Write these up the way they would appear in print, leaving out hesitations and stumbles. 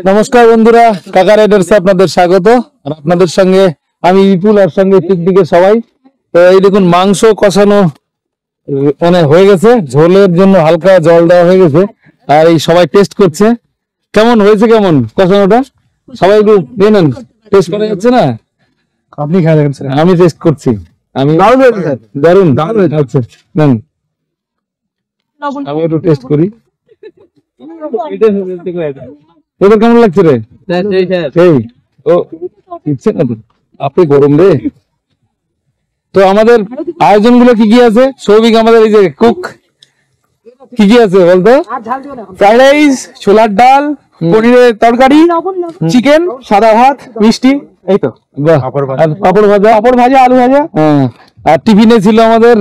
নমস্কার বন্ধুরা, কাকা রাইডার্সে আপনাদের স্বাগত। আর আপনাদের সঙ্গে আমি বিপুল, আর সঙ্গে পিকনিকের সবাই। তো এই দেখুন, মাংস কষানো মানে হয়ে গেছে, ঝোলের জন্য হালকা জল দেওয়া হয়ে গেছে। আর এই সবাই টেস্ট করছে কেমন হয়েছে, কেমন কষানোটা। সবাই একটু দিয়ে নেন, টেস্ট করা যাচ্ছে না? আপনি খেয়ে দেখেন স্যার। আমি টেস্ট করছি। আমি দারুন আচ্ছা নেন, আমি একটু টেস্ট করি। তোদের কেমন লাগছে রে? সেই ও ইচ্ছে না তো, আপনি গরম রে। তো আমাদের আয়োজন গুলো কি কি আছে? সৌভিক আমাদের এই যে কুক, কি কি আছে বলতো? ফ্রাইড রাইস, ছোলার ডাল, পনিরের তরকারি, চিকেন, সাদা ভাত, মিষ্টি, এই তো। বাহ, আর পাপড় ভাজা, পাপড় ভাজা, আলু ভাজা। হ্যাঁ। আর টিফিনে ছিল আমাদের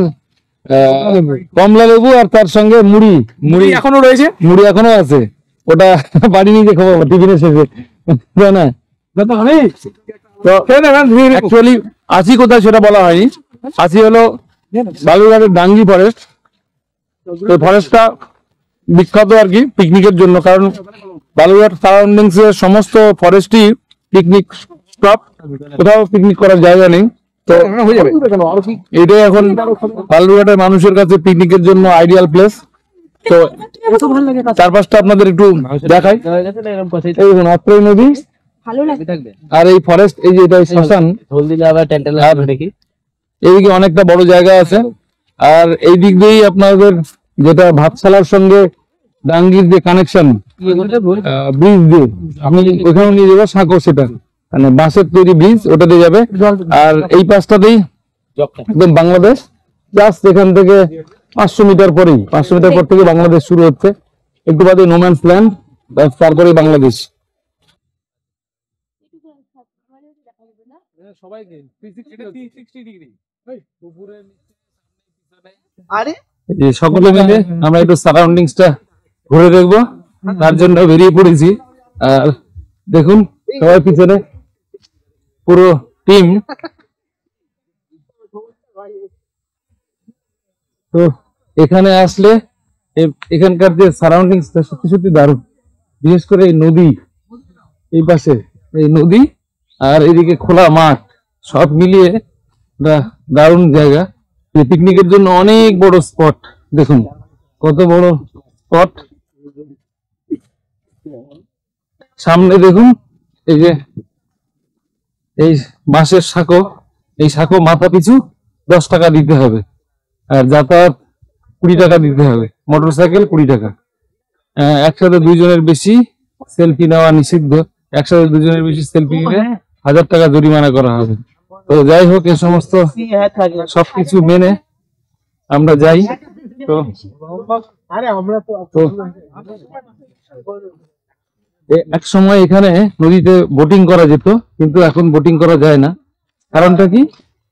কমলা লেবু, আর তার সঙ্গে মুড়ি। মুড়ি এখনো রয়েছে। মুড়ি এখনো আছে, ওটা বাড়ি নিয়ে যে খাবো টিফিনে শেষে, তাই না? তো অ্যাকচুয়ালি আছি কোথায় সেটা বলা হয়নি। আছি হলো বালুরঘাটের ডাঙ্গি ফরেস্ট। তো ফরেস্টটা বিখ্যাত আর কি পিকনিকের জন্য, কারণ বালুরঘাট সারাউন্ডিংস এর সমস্ত ফরেস্টই পিকনিক স্পট, কোথাও পিকনিক করার জায়গা নেই। তো এটাই এখন বালুরঘাটের মানুষের কাছে পিকনিকের জন্য আইডিয়াল প্লেস। তো চারপাশটা আপনাদের একটু দেখাই। এই দেখুন, অত্রই নদী, আর এই ফরেস্ট, এই যে এটা শ্মশান, এইদিকে অনেকটা বড় জায়গা আছে। আর এই দিক দিয়েই আপনাদের যেটা ভাতশালার সঙ্গে ডাঙ্গির যে কানেকশন, ব্রিজ দিয়ে আমি ওখানে নিয়ে যাবো সাঁকো, সেটা মানে বাঁশের তৈরি ব্রিজ, ওটা দিয়ে যাবে। আর এই পাশটাতেই একদম বাংলাদেশ, জাস্ট এখান থেকে 500 মিটার পরেই, 500 মিটার পর থেকে বাংলাদেশ শুরু হচ্ছে। একটু বাদে নোম্যান্স ল্যান্ড, তারপরে বাংলাদেশ। সকলে মিলে আমরা একটু সারাউন্ডিংসটা ঘুরে দেখবো, তার জন্য বেরিয়ে পড়েছি। আর দেখুন সবাই পিছনে পুরো টিম। তো এখানে আসলে এখানকার যে সারাউন্ডিংসটা সত্যি সত্যি দারুণ, বিশেষ করে এই নদী, এই পাশে এই নদী, আর এদিকে খোলা মাঠ, সব মিলিয়ে দারুণ জায়গা। পিকনিকের জন্য অনেক বড় স্পট, দেখুন কত বড় স্পট। সামনে দেখুন এই যে এই বাঁশের সাঁকো, এই সাঁকো মাথা পিছু 10 টাকা দিতে হবে, আর যাতায়াত 20 টাকা দিতে হবে, মোটরসাইকেল 20 টাকা। একসাথে দুইজনের বেশি সেলফি নেওয়া নিষিদ্ধ, একসাথে দুজনের বেশি সেলফি নিলে 1000 টাকা জরিমানা করা হবে। তো যাই হোক, এ সমস্ত সবকিছু মেনে আমরা যাই। তো এক সময় এখানে নদীতে বোটিং করা যেত, কিন্তু এখন বোটিং করা যায় না। কারণটা কি?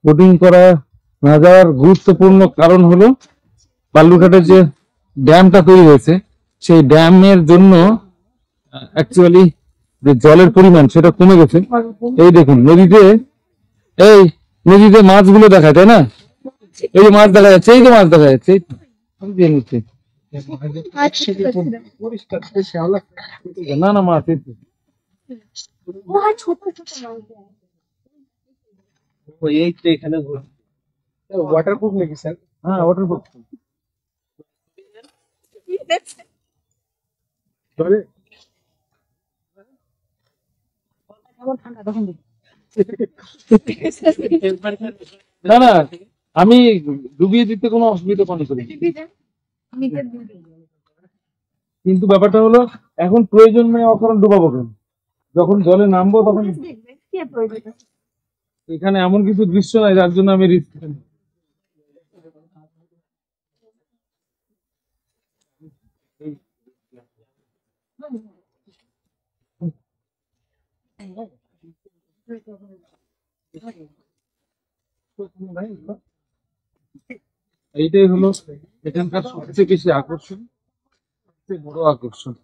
বোটিং করা না যাওয়ার গুরুত্বপূর্ণ কারণ হলো বালুরঘাটের যে ড্যামটা তৈরি হয়েছে, সেই ড্যামের জন্য অ্যাকচুয়ালি যে জলের পরিমাণ সেটা কমে গেছে। এই দেখুন নদীতে, এই নদীতে মাছগুলো দেখায়, তাই না? এই যে মাছ দেখা যাচ্ছে, এই যে মাছ দেখা যাচ্ছে, না না মাছ এই তো এখানে ওয়াটারপ্রুফ নাকি স্যার? হ্যাঁ ওয়াটারপ্রুফ। না না, আমি ডুবিয়ে দিতে কোনো অসুবিধা মনে করি, কিন্তু ব্যাপারটা হলো এখন প্রয়োজন নেই অকারণ ডুবাবো কেন? যখন জলে নামবো তখন এখানে এমন কিছু দৃশ্য নাই যার জন্য আমি রিস্ক। এইটাই হলো এখানকার সবচেয়ে বেশি আকর্ষণ, সবচেয়ে বড় আকর্ষণ।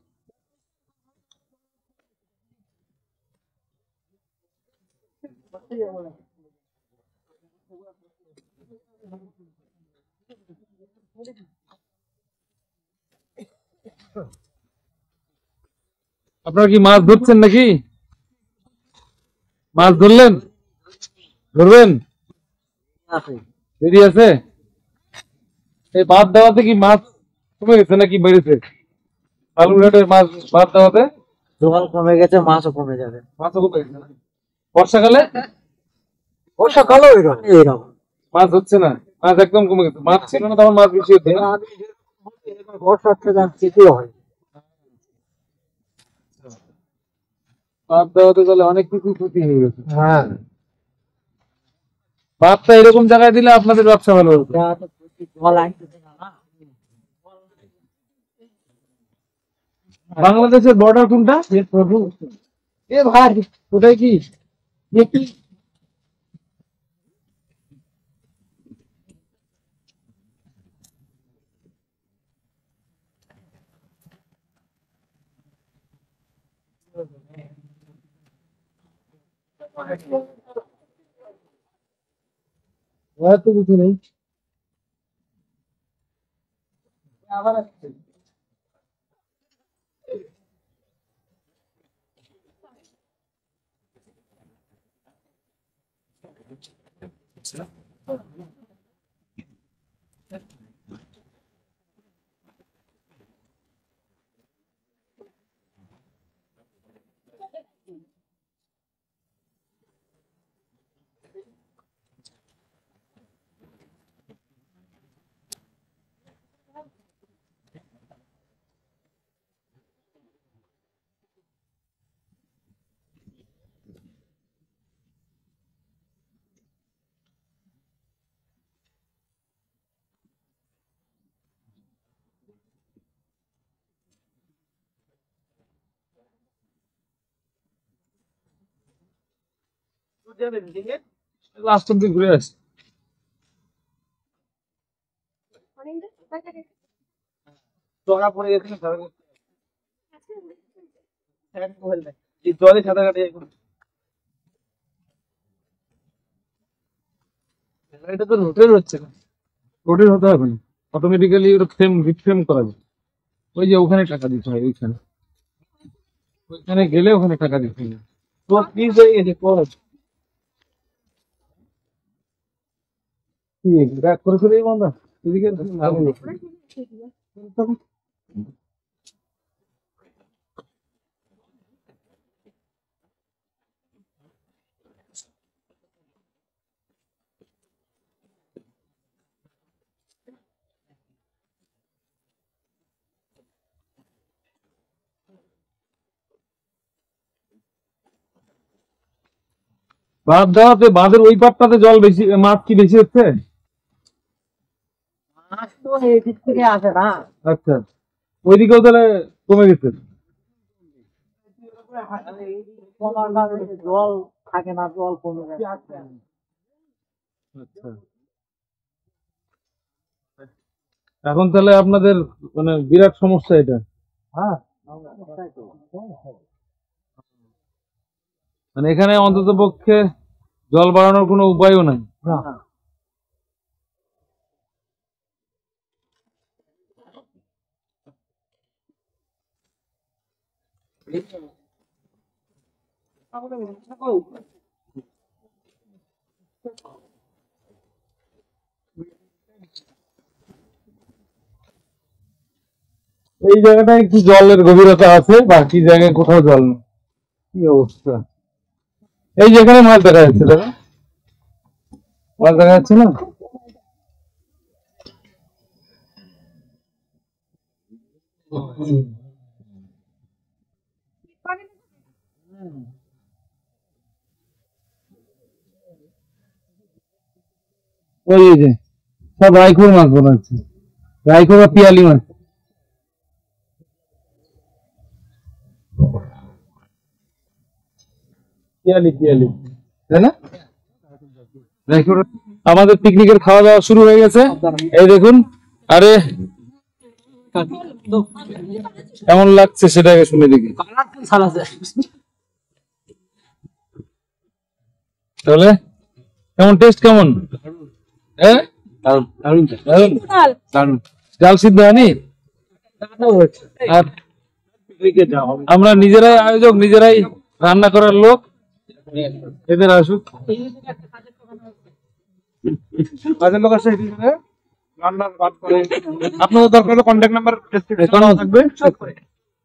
আপনারা কি মাছ ধরছেন নাকি? মাছ ধরলেন? ধরবেন? দেরি আছে? এই বাদ দেওয়াতে কি মাছ কমে গেছে নাকি বেড়েছে? বালুরঘাটের মাছ বাদ দেওয়াতে জল কমে গেছে, মাছও কমে যাবে। মাছও কমে গেছে না? বর্ষাকালে বর্ষাকালও এরকম মাছ হচ্ছে না, মাছ একদম কমে গেছে। মাছ ছিল না তখন মাছ বেশি হচ্ছে না? বর্ষা হচ্ছে না, শীতও হয়। বাদ দেওয়াতে তাহলে অনেক কিছু ক্ষতি হয়ে গেছে। হ্যাঁ, বাদটা এরকম জায়গায় দিলে আপনাদের ব্যবসা ভালো হতো। জল আসতেছে না। বাংলাদেশের বর্ডার কোনটা? প্রভু, এ ভাই ওটাই কি? দেখি আর তো কিছু নেই। লাস্ট অব্দি ঘুরে আসি। জগা পড়ে গেছে না, এই জলে সাঁতার কাটে এখন। এটা তো রোটের হচ্ছে না। রোটেট হতে হবে না, অটোমেটিক্যালি ওটা ফ্রেম রিফ্রেম করা যায়। ওই যে ওখানে টাকা দিতে হয়, ওইখানে ওইখানে গেলে ওখানে টাকা দিতে হবে। তো প্লিজ হয়ে গেছে পর। কি ব্যাক করে ফেলে বান্ধা এদিকে বাঁধ দেওয়াতে বাঁধের ওই পাটটাতে জল বেশি, মাছ কি বেশি হচ্ছে? মাছ তো এই দিক থেকে আসে না। আচ্ছা, ওইদিকেও তাহলে কমে গেছে। জল থাকে না, জল কমে যায়। আচ্ছা, এখন তাহলে আপনাদের মানে বিরাট সমস্যা এটা। হ্যাঁ, মানে এখানে অন্তত পক্ষে জল বাড়ানোর কোনো উপায়ও নাই। এই জায়গাটায় কি জলের গভীরতা আছে, বাকি জায়গায় কোথাও জল নেই। কি অবস্থা! এই যেখানে মাছ দেখা যাচ্ছে, দাদা মাছ দেখা যাচ্ছে না? ওই যে সব রাইখোর মাছ মনে হচ্ছে, রাইখোর বা পিয়ালি মাছ। পিয়ালি পিয়ালি, তাই না? রাইখোর। আমাদের পিকনিকের খাওয়া দাওয়া শুরু হয়ে গেছে, এই দেখুন। আরে কেমন লাগছে সেটাকে শুনে দেখি তাহলে। কেমন টেস্ট, কেমন? হ্যাঁ, দারুণ। ডাল সিদ্ধ হয়নি? আর আমরা নিজেরাই আয়োজক, নিজেরাই রান্না করার লোক। এদের আসুক, কাজের লোক আছে এখানে রান্নার বাদ করে। আপনাদের দরকার হলে কন্ট্যাক্ট নাম্বার থাকবে,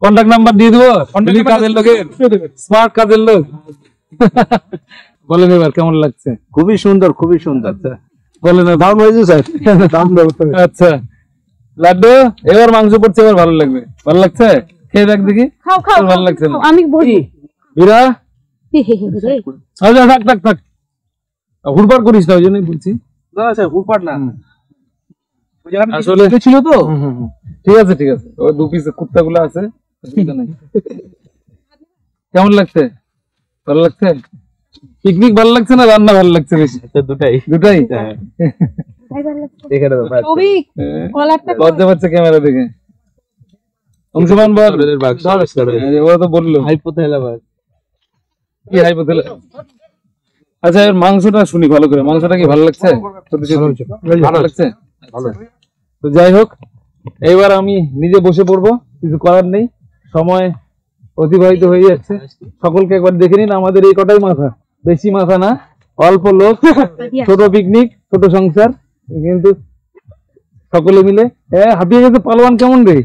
কন্ট্যাক্ট নাম্বার দিয়ে দেবো। কাজের লোকের স্মার্ট কাজের লোক। বলেন এবার কেমন লাগছে? খুবই সুন্দর, খুবই সুন্দর। বলেন দাম হয়েছে স্যার, দাম আচ্ছা লাড্ডু, এবার মাংস পড়ছে, এবার ভালো লাগবে। ভালো লাগছে? খেয়ে দেখ দেখি। খাও খাও তোর ভালো লাগছে না? আমি বলি বীরা, আচ্ছা থাক থাক থাক, হুড়পাড় করিস না, ওই জন্যই বলছি। না স্যার হুপার না, আসলে ছিল তো। ঠিক আছে ঠিক আছে, ওই দু পিস কুত্তা গুলো আছে, অসুবিধা নাই। কেমন লাগছে? ভালো লাগছে? পিকনিক ভালো লাগছে না রান্না ভালো লাগছে বেশি? দুটাই। দুটাই। এখানে ছবি কলারটা লজ্জা পাচ্ছে ক্যামেরা দেখে। অংশমান বল। ওরা তো বললো কি হাইপোথেলা। আচ্ছা এর মাংসটা শুনি ভালো করে, মাংসটা কি ভালো লাগছে? সত্যি সত্যি ভালো লাগছে? তো যাই হোক, এইবার আমি নিজে বসে পড়বো, কিছু করার নেই, সময় অতিবাহিত হয়ে যাচ্ছে। সকলকে একবার দেখে নিন, আমাদের এই কটাই মাথা, বেশি মাথা না, অল্প লোক, ছোট পিকনিক, ছোট সংসার, কিন্তু সকলে মিলে হাঁপিয়ে গেছে। পালোয়ান কেমন রে?